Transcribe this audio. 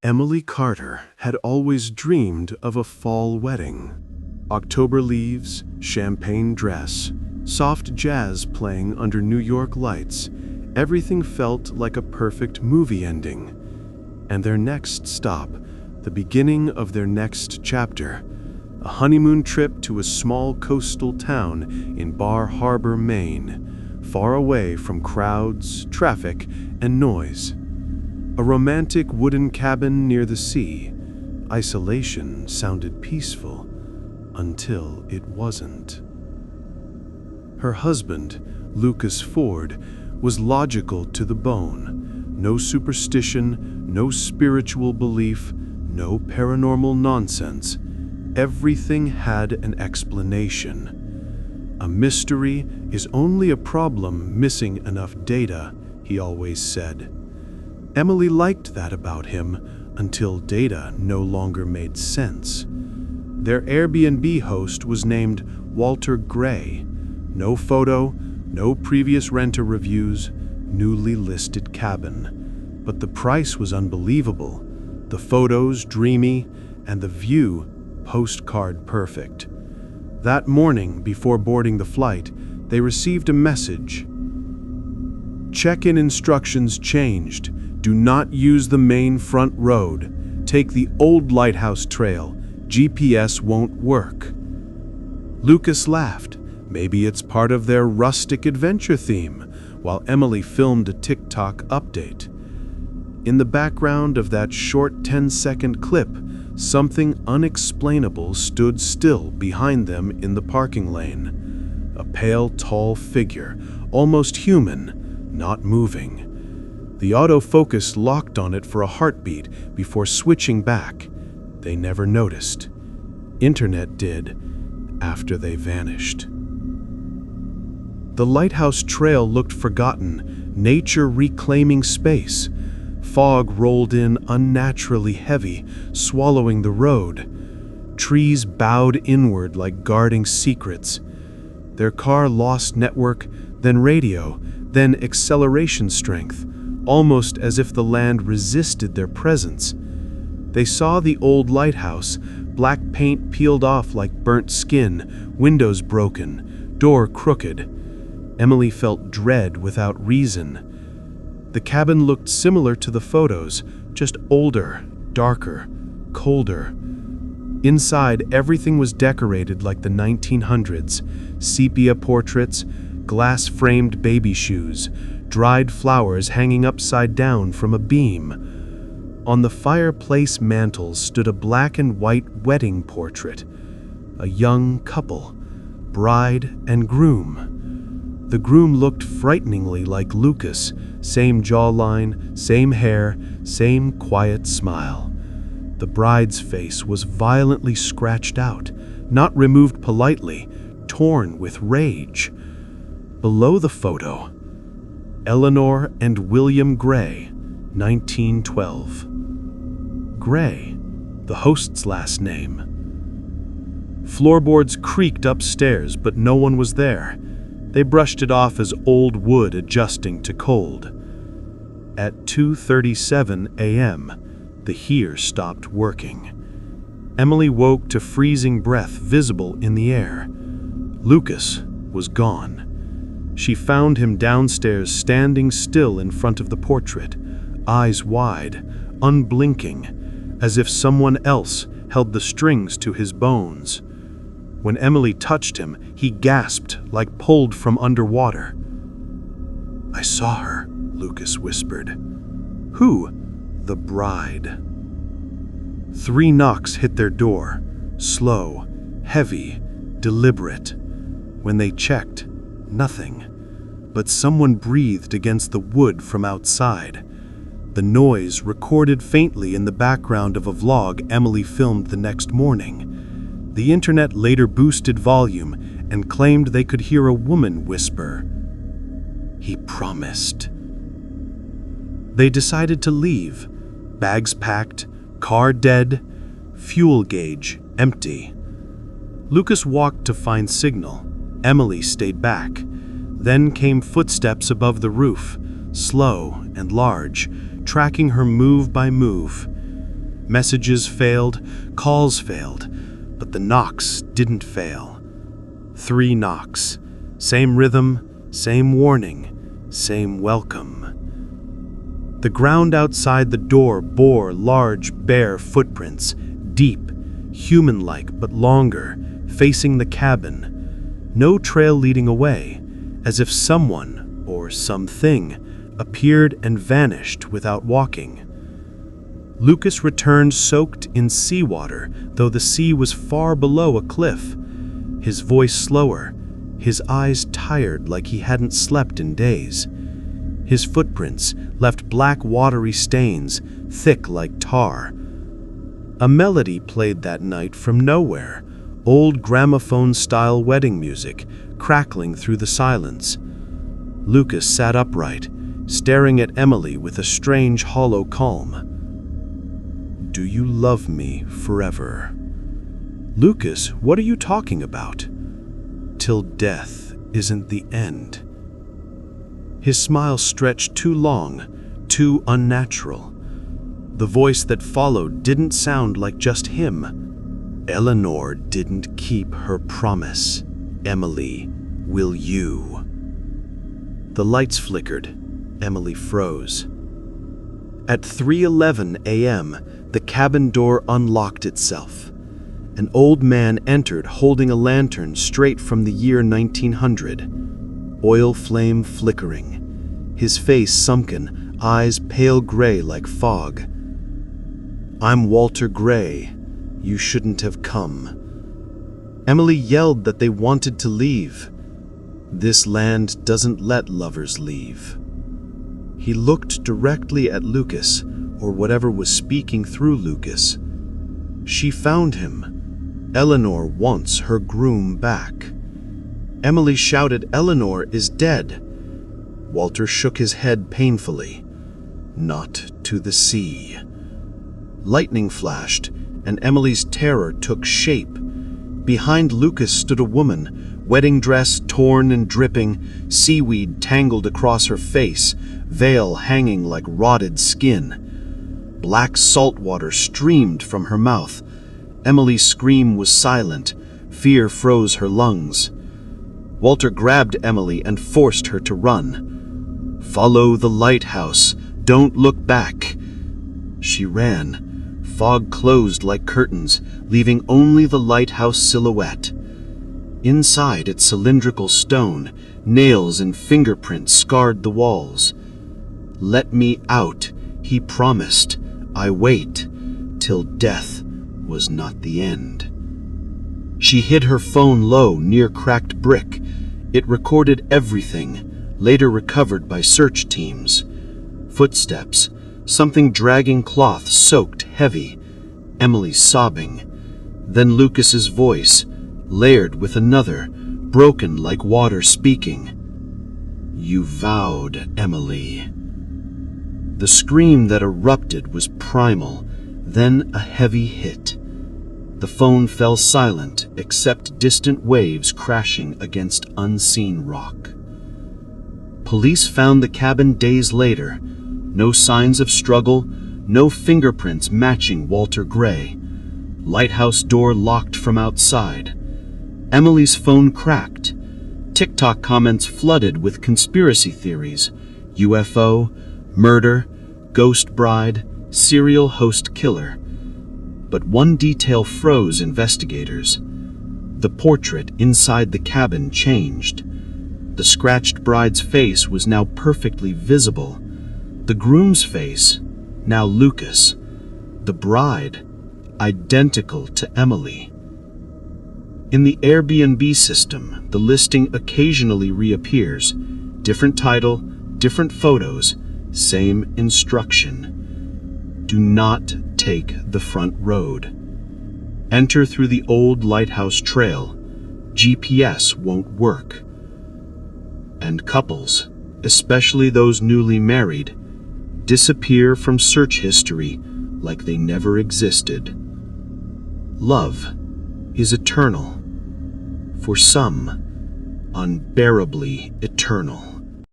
Emily Carter had always dreamed of a fall wedding. October leaves, champagne dress, soft jazz playing under New York lights. Everything felt like a perfect movie ending. And their next stop, the beginning of their next chapter, a honeymoon trip to a small coastal town in Bar Harbor, Maine, far away from crowds, traffic, and noise. A romantic wooden cabin near the sea. Isolation sounded peaceful until it wasn't. Her husband, Lucas Ford, was logical to the bone. No superstition, no spiritual belief, no paranormal nonsense. Everything had an explanation. A mystery is only a problem missing enough data, he always said. Emily liked that about him until data no longer made sense. Their Airbnb host was named Walter Gray. No photo, no previous renter reviews, newly listed cabin. But the price was unbelievable. The photos dreamy, and the view postcard perfect. That morning, before boarding the flight, they received a message. Check-in instructions changed. Do not use the main front road. Take the old lighthouse trail. GPS won't work. Lucas laughed. Maybe it's part of their rustic adventure theme, while Emily filmed a TikTok update. In the background of that short 10-second clip, something unexplainable stood still behind them in the parking lane. A pale, tall figure, almost human, not moving. The autofocus locked on it for a heartbeat before switching back. They never noticed. Internet did, after they vanished. The lighthouse trail looked forgotten, nature reclaiming space. Fog rolled in unnaturally heavy, swallowing the road. Trees bowed inward like guarding secrets. Their car lost network, then radio, then acceleration strength, almost as if the land resisted their presence. They saw the old lighthouse, black paint peeled off like burnt skin, windows broken, door crooked. Emily felt dread without reason. The cabin looked similar to the photos, just older, darker, colder. Inside, everything was decorated like the 1900s, sepia portraits, glass-framed baby shoes, dried flowers hanging upside down from a beam. On the fireplace mantel stood a black and white wedding portrait, a young couple, bride and groom. The groom looked frighteningly like Lucas, same jawline, same hair, same quiet smile. The bride's face was violently scratched out, not removed politely, torn with rage. Below the photo, Eleanor and William Gray, 1912. Gray, the host's last name. Floorboards creaked upstairs, but no one was there. They brushed it off as old wood adjusting to cold. At 2:37 a.m., the heater stopped working. Emily woke to freezing breath visible in the air. Lucas was gone. She found him downstairs standing still in front of the portrait, eyes wide, unblinking, as if someone else held the strings to his bones. When Emily touched him, he gasped like pulled from underwater. "I saw her," Lucas whispered. "Who?" "The bride." 3 knocks hit their door, slow, heavy, deliberate. When they checked, nothing. But someone breathed against the wood from outside. The noise recorded faintly in the background of a vlog Emily filmed the next morning. The internet later boosted volume and claimed they could hear a woman whisper, "He promised." They decided to leave. Bags packed, car dead, fuel gauge empty. Lucas walked to find signal. Emily stayed back. Then came footsteps above the roof, slow and large, tracking her move by move. Messages failed, calls failed, but the knocks didn't fail. 3 knocks. Same rhythm, same warning, same welcome. The ground outside the door bore large, bare footprints, deep, human-like but longer, facing the cabin. No trail leading away, as if someone or something appeared and vanished without walking. Lucas returned soaked in seawater, though the sea was far below a cliff. His voice slower, his eyes tired like he hadn't slept in days. His footprints left black watery stains, thick like tar. A melody played that night from nowhere, old gramophone-style wedding music, crackling through the silence. Lucas sat upright, staring at Emily with a strange, hollow calm. "Do you love me forever?" "Lucas, what are you talking about?" "Till death isn't the end." His smile stretched too long, too unnatural. The voice that followed didn't sound like just him. "Eleanor didn't keep her promise. Emily, will you?" The lights flickered. Emily froze. At 3:11 a.m., the cabin door unlocked itself. An old man entered holding a lantern straight from the year 1900. Oil flame flickering. His face sunken, eyes pale gray like fog. "I'm Walter Gray. You shouldn't have come." Emily yelled that they wanted to leave. "This land doesn't let lovers leave." He looked directly at Lucas, or whatever was speaking through Lucas. "She found him. Eleanor wants her groom back." Emily shouted, "Eleanor is dead." Walter shook his head painfully. "Not to the sea." Lightning flashed, and Emily's terror took shape. Behind Lucas stood a woman, wedding dress torn and dripping, seaweed tangled across her face, veil hanging like rotted skin. Black salt water streamed from her mouth. Emily's scream was silent. Fear froze her lungs. Walter grabbed Emily and forced her to run. "Follow the lighthouse. Don't look back." She ran. Fog closed like curtains, leaving only the lighthouse silhouette. Inside its cylindrical stone, nails and fingerprints scarred the walls. "Let me out," he promised. "I wait, till death was not the end." She hid her phone low near cracked brick. It recorded everything, later recovered by search teams. Footsteps, something dragging cloth soaked heavy, Emily sobbing. Then Lucas's voice, layered with another, broken like water speaking. "You vowed, Emily." The scream that erupted was primal, then a heavy hit. The phone fell silent except distant waves crashing against unseen rock. Police found the cabin days later. No signs of struggle, no fingerprints matching Walter Gray. Lighthouse door locked from outside. Emily's phone cracked. TikTok comments flooded with conspiracy theories. UFO, murder, ghost bride, serial host killer. But one detail froze investigators. The portrait inside the cabin changed. The scratched bride's face was now perfectly visible. The groom's face, now Lucas. The bride, identical to Emily. In the Airbnb system, the listing occasionally reappears. Different title, different photos, same instruction. Do not take the front road. Enter through the old lighthouse trail. GPS won't work. And couples, especially those newly married, disappear from search history like they never existed. Love is eternal. For some, unbearably eternal.